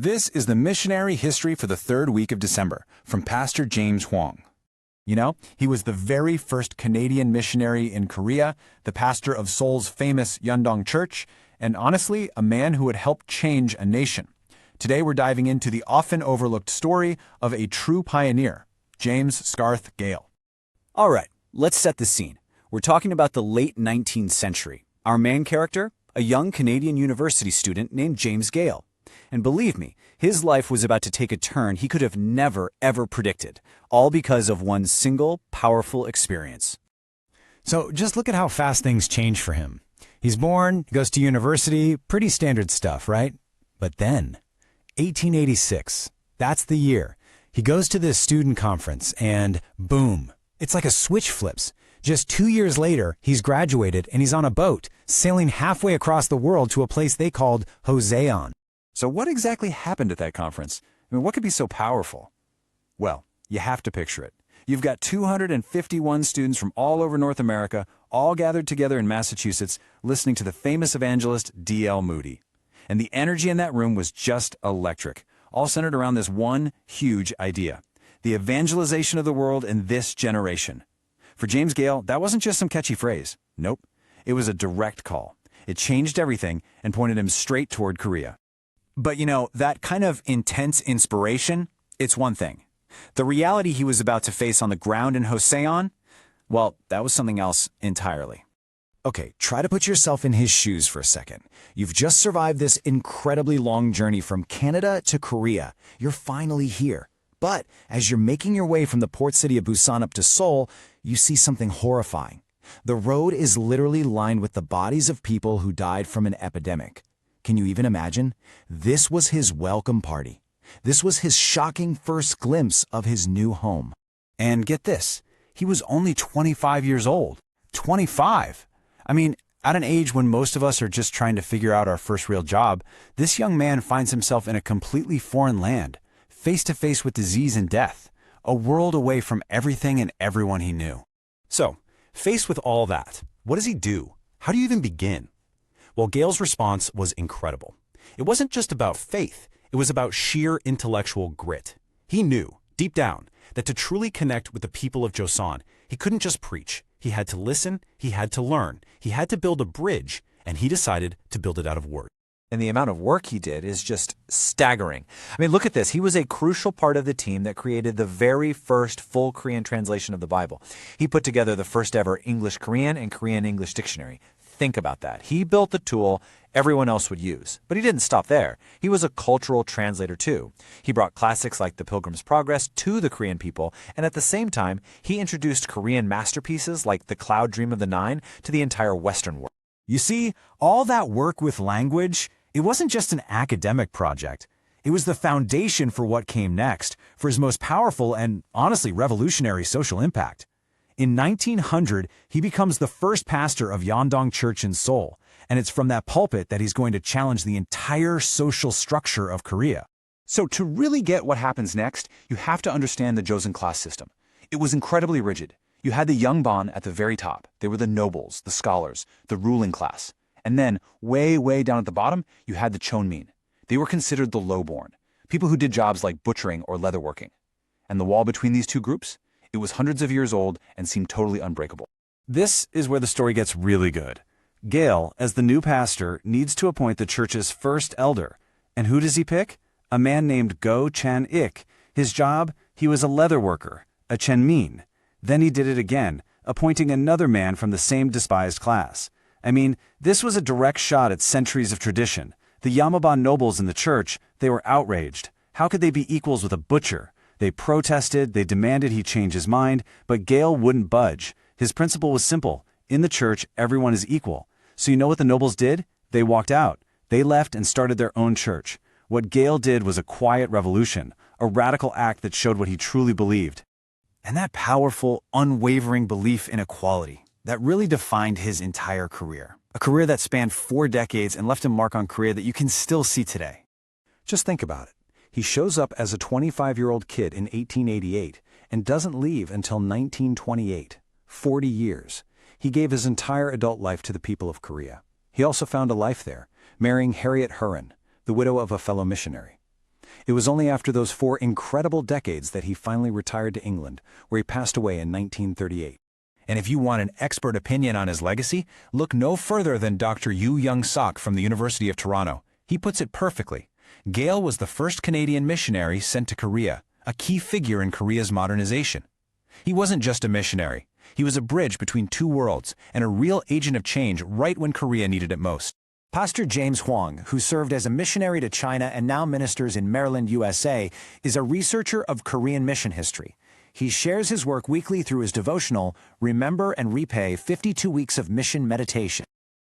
This is the missionary history for the third week of December from Pastor James Huang. You know, he was the very first Canadian missionary in Korea, the pastor of Seoul's famous Yeondong Church, and honestly, a man who would help change a nation. Today we're diving into the often overlooked story of a true pioneer, James Scarth Gale. All right, let's set the scene. We're talking about the late 19th century. Our main character, a young Canadian university student named James Gale. And believe me, his life was about to take a turn he could have never, ever predicted, all because of one single, powerful experience. So just look at how fast things change for him. He's born, goes to university, pretty standard stuff, right? But then, 1886, that's the year. He goes to this student conference and boom, it's like a switch flips. Just 2 years later, he's graduated and he's on a boat, sailing halfway across the world to a place they called Joseon. So what exactly happened at that conference? I mean, what could be so powerful? Well, you have to picture it. You've got 251 students from all over North America, all gathered together in Massachusetts, listening to the famous evangelist D.L. Moody. And the energy in that room was just electric, all centered around this one huge idea: the evangelization of the world in this generation. For James Gale, that wasn't just some catchy phrase. Nope. It was a direct call. It changed everything and pointed him straight toward Korea. But you know, that kind of intense inspiration, it's one thing. The reality he was about to face on the ground in Joseon, well, that was something else entirely. Okay, try to put yourself in his shoes for a second. You've just survived this incredibly long journey from Canada to Korea. You're finally here. But as you're making your way from the port city of Busan up to Seoul, you see something horrifying. The road is literally lined with the bodies of people who died from an epidemic. Can you even imagine? This was his welcome party. This was his shocking first glimpse of his new home. And get this, he was only 25 years old. 25! I mean, at an age when most of us are just trying to figure out our first real job, this young man finds himself in a completely foreign land, face to face with disease and death, a world away from everything and everyone he knew. So, faced with all that, what does he do? How do you even begin? Well, Gale's response was incredible. It wasn't just about faith, it was about sheer intellectual grit. He knew, deep down, that to truly connect with the people of Joseon, he couldn't just preach. He had to listen, he had to learn, he had to build a bridge, and he decided to build it out of words. And the amount of work he did is just staggering. I mean, look at this. He was a crucial part of the team that created the very first full Korean translation of the Bible. He put together the first ever English-Korean and Korean-English dictionary. Think about that. He built the tool everyone else would use. But he didn't stop there. He was a cultural translator too. He brought classics like The Pilgrim's Progress to the Korean people, and at the same time, he introduced Korean masterpieces like The Cloud Dream of the Nine to the entire Western world. You see, all that work with language, it wasn't just an academic project. It was the foundation for what came next, for his most powerful and honestly revolutionary social impact. In 1900, he becomes the first pastor of Yeondong Church in Seoul, and it's from that pulpit that he's going to challenge the entire social structure of Korea. So to really get what happens next, you have to understand the Joseon class system. It was incredibly rigid. You had the Yungbon at the very top. They were the nobles, the scholars, the ruling class. And then, way, way down at the bottom, you had the Chonmin. They were considered the lowborn, people who did jobs like butchering or leatherworking. And the wall between these two groups? It was hundreds of years old and seemed totally unbreakable. This is where the story gets really good. Gale, as the new pastor, needs to appoint the church's first elder. And who does he pick? A man named Go Chan-ik. His job? He was a leather worker, a Chenmin. Then he did it again, appointing another man from the same despised class. I mean, this was a direct shot at centuries of tradition. The Yamaban nobles in the church, they were outraged. How could they be equals with a butcher? They protested, they demanded he change his mind, but Gale wouldn't budge. His principle was simple. In the church, everyone is equal. So you know what the nobles did? They walked out. They left and started their own church. What Gale did was a quiet revolution, a radical act that showed what he truly believed. And that powerful, unwavering belief in equality, that really defined his entire career. A career that spanned 4 decades and left a mark on Korea that you can still see today. Just think about it. He shows up as a 25-year-old kid in 1888 and doesn't leave until 1928, 40 years. He gave his entire adult life to the people of Korea. He also found a life there, marrying Harriet Huron, the widow of a fellow missionary. It was only after those 4 incredible decades that he finally retired to England, where he passed away in 1938. And if you want an expert opinion on his legacy, look no further than Dr. Yu Young Sok from the University of Toronto. He puts it perfectly. Gale was the first Canadian missionary sent to Korea, a key figure in Korea's modernization. He wasn't just a missionary. He was a bridge between 2 worlds and a real agent of change right when Korea needed it most. Pastor James Huang, who served as a missionary to China and now ministers in Maryland, USA, is a researcher of Korean mission history. He shares his work weekly through his devotional, Remember and Repay 52 Weeks of Mission Meditation.